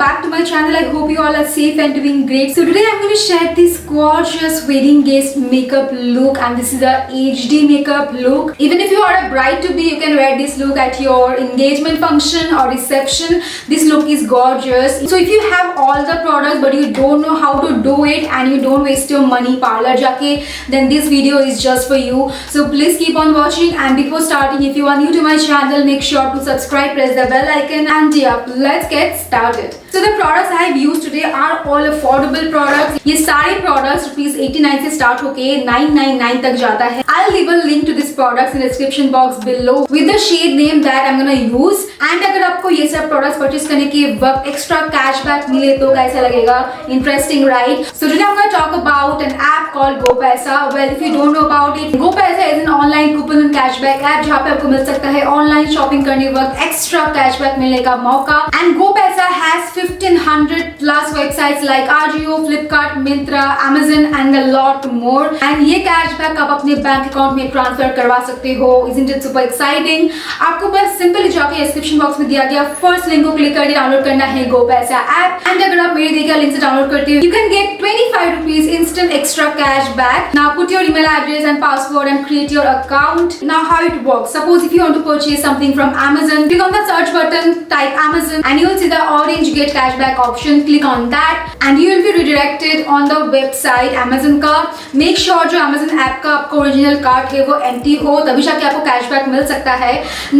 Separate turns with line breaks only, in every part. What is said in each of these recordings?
back to my channel. I hope you all are safe and doing great. So today I'm going to share this gorgeous wedding guest makeup look, and this is a HD makeup look. Even if you are a bride to be, you can wear this look at your engagement function or reception. This look is gorgeous. So if you have all the products but you don't know how to do it and you don't waste your money parlor jaake, then this video is just for you. So please keep on watching, and before starting, if you are new to my channel, make sure to subscribe, press the bell icon, and yeah, let's get started. So the products I have used today are all affordable products. ये सारे products ₹89 से start होके $999 तक जाता है. I'll leave a link to this products in the description box below with the shade name that I'm gonna use. And अगर आपको ये सब products purchase करने के वक्त extra cashback मिले तो कैसा लगेगा? Interesting, right? So today I'm gonna talk about an app called GoPaisa. Well, if you don't know about it, GoPaisa is an online coupon and cashback app जहाँ पे आपको मिल सकता है online shopping करने वक्त extra cashback मिलने का मौका. And GoPaisa has 1500 plus websites like Ajio, Flipkart, Myntra, Amazon and a lot more. And ये cashback आप अपने बैंक अकाउंट में ट्रांसफर करवा सकते हो. Isn't it super exciting? आपको बस सिंपली जाके डिस्क्रिप्शन बॉक्स में दिया गया फर्स्ट लिंक को क्लिक करके डाउनलोड करना है GoPaisa ऐप. एंड अगर आप मेरे दिए गए लिंक से डाउनलोड करते हो, you can get ₹25 instant extra cash back. Now put your email address and password and create your account. Now how it works? Suppose if you want to purchase something from Amazon, click on the search button, type Amazon, and you will see the orange get cashback option. Click on that and you will be redirected on the website Amazon का. Make sure जो Amazon app का आपका original card है वो empty हो, तभी जाके आपको कैशबैक मिल सकता है.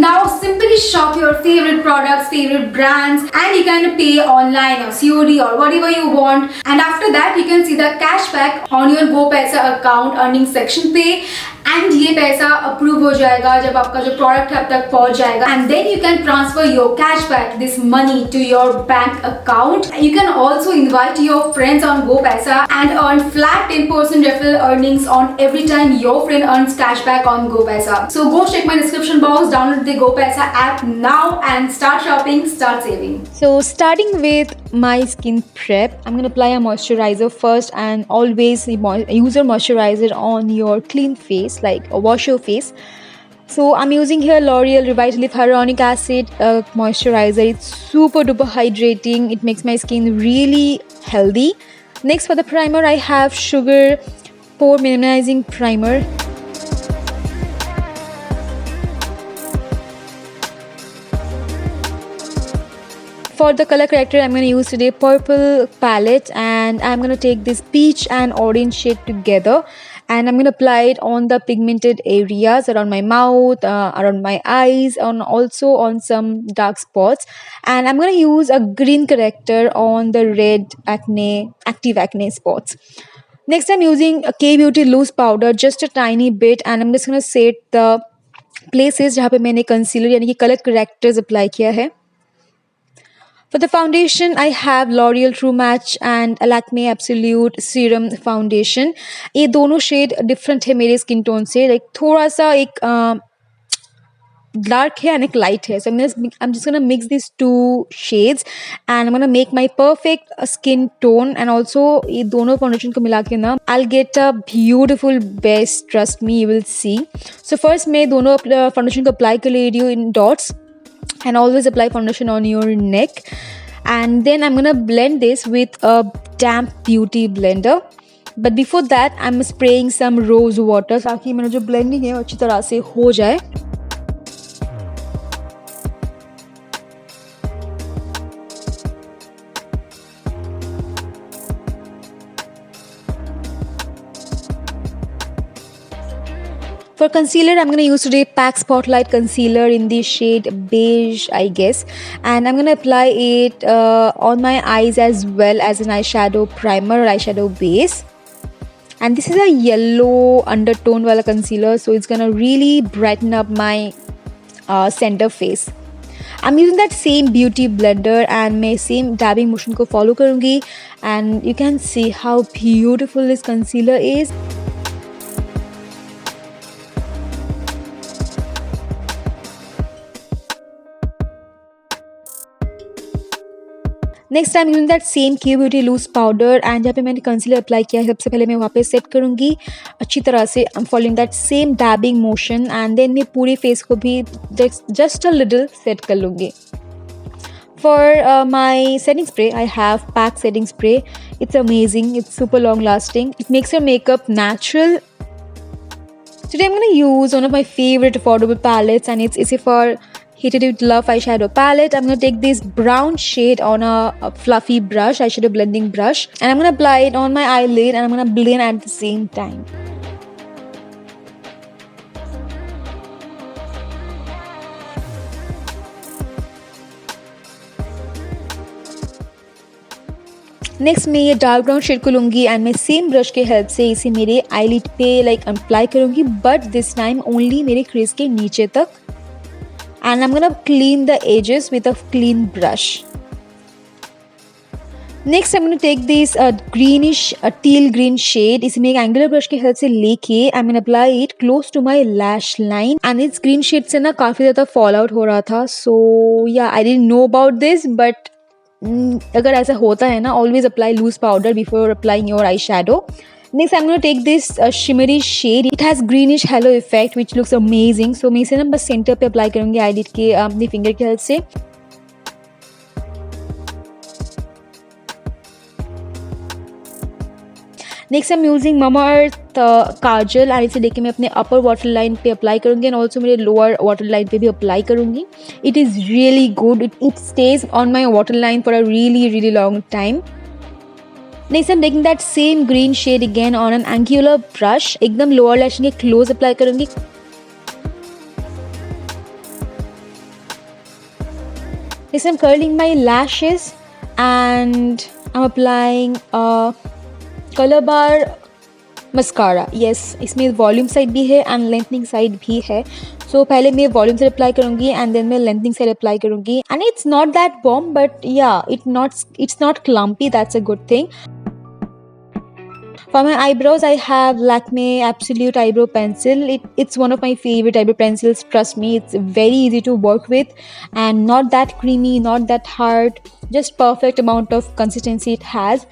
Now simply shop your favorite products, favorite brands, and you can pay online or COD or whatever you want. And after that you can see the cashback on your GoPaisa account earning section पे. And ये पैसा approve हो जाएगा जब आपका जो product है अब तक पहुंच जाएगा. And then you can transfer your cashback this money to your bank account. You can also invite your friends on GoPaisa and earn flat 10% referral earnings on every time your friend earns cashback on GoPaisa. So go check my description box, download the GoPaisa app now and start shopping, start saving. So starting with my skin prep, I'm going to apply a moisturizer first, and always use your moisturizer on your clean face, like wash your face. So I'm using here L'Oreal Revitalift Hyaluronic Acid moisturizer. It's super duper hydrating. It makes my skin really healthy. Next for the primer, I have Sugar Pore Minimizing Primer. For the color corrector, I'm going to use today purple palette, and I'm going to take this peach and orange shade together, and I'm going to apply it on the pigmented areas around my mouth, around my eyes, and also on some dark spots. And I'm going to use a green corrector on the red active acne spots. Next, I'm using a K-Beauty loose powder, just a tiny bit, and I'm just going to set the places जहाँ पे मैंने concealer यानी कि color correctors apply किया है. For the foundation, I have L'Oreal True Match and Lakme Absolute Serum Foundation. ये दोनों shade different है मेरे स्किन टोन से. लाइक थोड़ा सा एक डार्क है and एक लाइट है. So I'm just gonna mix these two shades and I'm gonna make my perfect skin tone. And also ये दोनों फाउंडेशन को मिला के ना I'll get a beautiful base. Trust me, you will see. So first मैं दोनों foundation को apply कर ले रही हूँ in dots. And always apply foundation on your neck, and then I'm gonna blend this with a damp beauty blender. But before that I'm spraying some rose water ताकि मेरा जो blending है अच्छी तरह से हो जाए. For concealer, I'm going to use today PAC Spotlight Concealer in the shade beige, I guess. And I'm going to apply it on my eyes as well as an eyeshadow primer or eyeshadow base. And this is a yellow undertone wala concealer, so it's going to really brighten up my center face. I'm using that same beauty blender and मैं same dabbing motion को follow करूँगी. And you can see how beautiful this concealer is. Next time using that same K-Beauty loose powder, and जहाँ पे मैंने concealer apply किया है सबसे पहले मैं वहाँ पे सेट करूँगी अच्छी तरह से. I am following that same dabbing motion, and then मैं पूरे फेस को भी जस्ट अ लिटिल सेट कर लूँगी.
For my setting spray, I have PAC setting spray. It's amazing. It's super long lasting. It makes your makeup natural. Today I'm going to use one of my favorite affordable palettes, and it's Isifor Heated with Love eyeshadow palette. I'm going to take this brown shade on a fluffy brush, eyeshadow blending brush, and I'm going to apply it on my eyelid, and I'm going to blend at the same time. Next मैं ये dark brown shade को लूँगी and मैं same brush के help से इसे मेरे eyelid पे लाइक अप्लाई करूँगी, बट दिस टाइम ओनली मेरे क्रीज के नीचे तक. And I am gonna clean the edges with a clean brush. Next I am gonna take this greenish teal green shade. इसे मैं एक एंगुलर ब्रश के हेल्प से लेके I am gonna apply it close to my lash line. And इस green shade से ना काफ़ी ज़्यादा फॉल आउट हो रहा था. So yeah I didn't know about this, but अगर ऐसा होता है ना, always apply loose powder before applying your eye shadow. Next I am gonna take this shimmery shade. It has greenish halo effect which looks amazing. So मैं इसे ना बस centre पे अप्लाई करूँगी आईलिड के अपनी फिंगर की हेल्प से. Next I am using Mamaearth kajal and इसे लेके मैं अपने अपर वाटर लाइन पे अप्लाई करूँगी एंड ऑल्सो मेरे लोअर वाटर लाइन पे भी अप्लाई करूँगी. It is really good. It stays on my water line for a really long time. Next I am taking that same green shade again on an angular brush. एकदम lower lash के close apply करूँगी. नेक्स्ट I am curling my lashes and I am applying colour bar mascara. Yes, इसमें volume side भी है and lengthening side भी है. So पहले मैं वॉल्यूम साइड अप्लाई करूँगी एंड देन मैं लेंथनिंग साइड अप्लाई करूँगी. And it's not that bomb, but yeah it's not clumpy. That's a good thing. For my eyebrows, I have Lakme Absolute Eyebrow Pencil. It's one of my favorite eyebrow pencils. Trust me, it's very easy to work with and not that creamy, not that hard. Just perfect amount of consistency it has.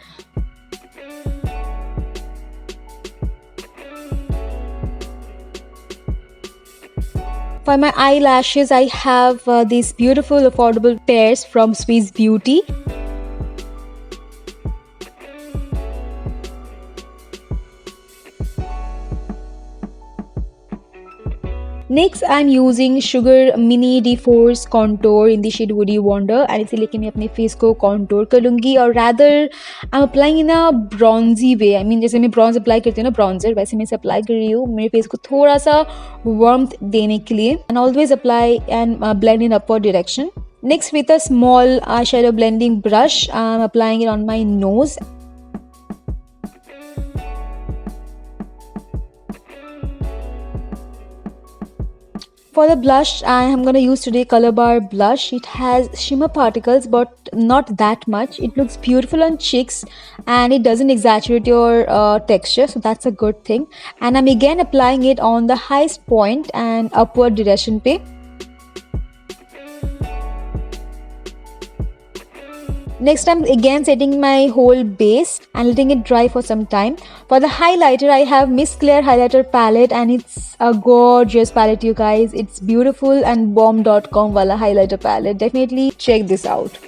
For my eyelashes, I have these beautiful affordable pairs from Swiss Beauty. Next I am using Sugar mini D4's contour in the shade woody wonder and इसे लेके मैं अपने face को contour कर लूँगी. और rather I am applying in a bronzy way. I mean जैसे मैं ब्रॉन्ज अप्लाई करती हूँ ना, ब्रॉन्जर, वैसे मैं इसे अप्लाई कर रही हूँ मेरे फेस को थोड़ा सा वार्मथ देने के लिए. And always apply and blend in upward direction. Next with a small eye shadow blending brush I am applying it on my nose. For the blush, I am going to use today Color Bar blush. It has shimmer particles but not that much. It looks beautiful on cheeks and it doesn't exaggerate your texture, so that's a good thing. And I'm again applying it on the highest point and upward direction pe. Next, I'm again setting my whole base and letting it dry for some time. For the highlighter, I have Miss Claire highlighter palette and it's a gorgeous palette, you guys. It's beautiful and bomb.com wala highlighter palette. Definitely check this out.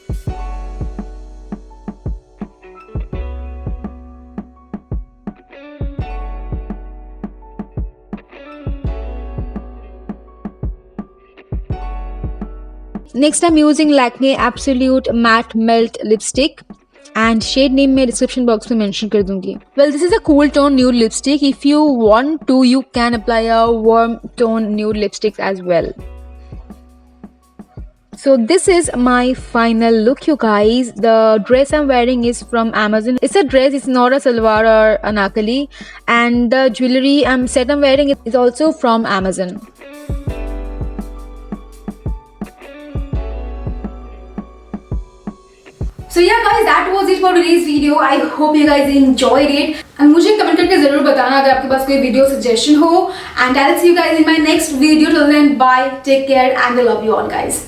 Next, I'm using Lakme Absolute Matte Melt Lipstick and shade name मैं description box में mention कर दूँगी. Well, this is a cool tone nude lipstick. If you want to, you can apply a warm tone nude lipstick as well. So this is my final look, you guys. The dress I'm wearing is from Amazon. It's a dress, it's not a salwar or anarkali. And the jewelry set I'm wearing is also from Amazon.
So yeah guys, that was it for today's video. I hope you guys enjoyed it. And मुझे comment करके ज़रूर बताना अगर आपके पास कोई video suggestion हो. And I'll see you guys in my next video. Till then, bye, take care and I love you all guys.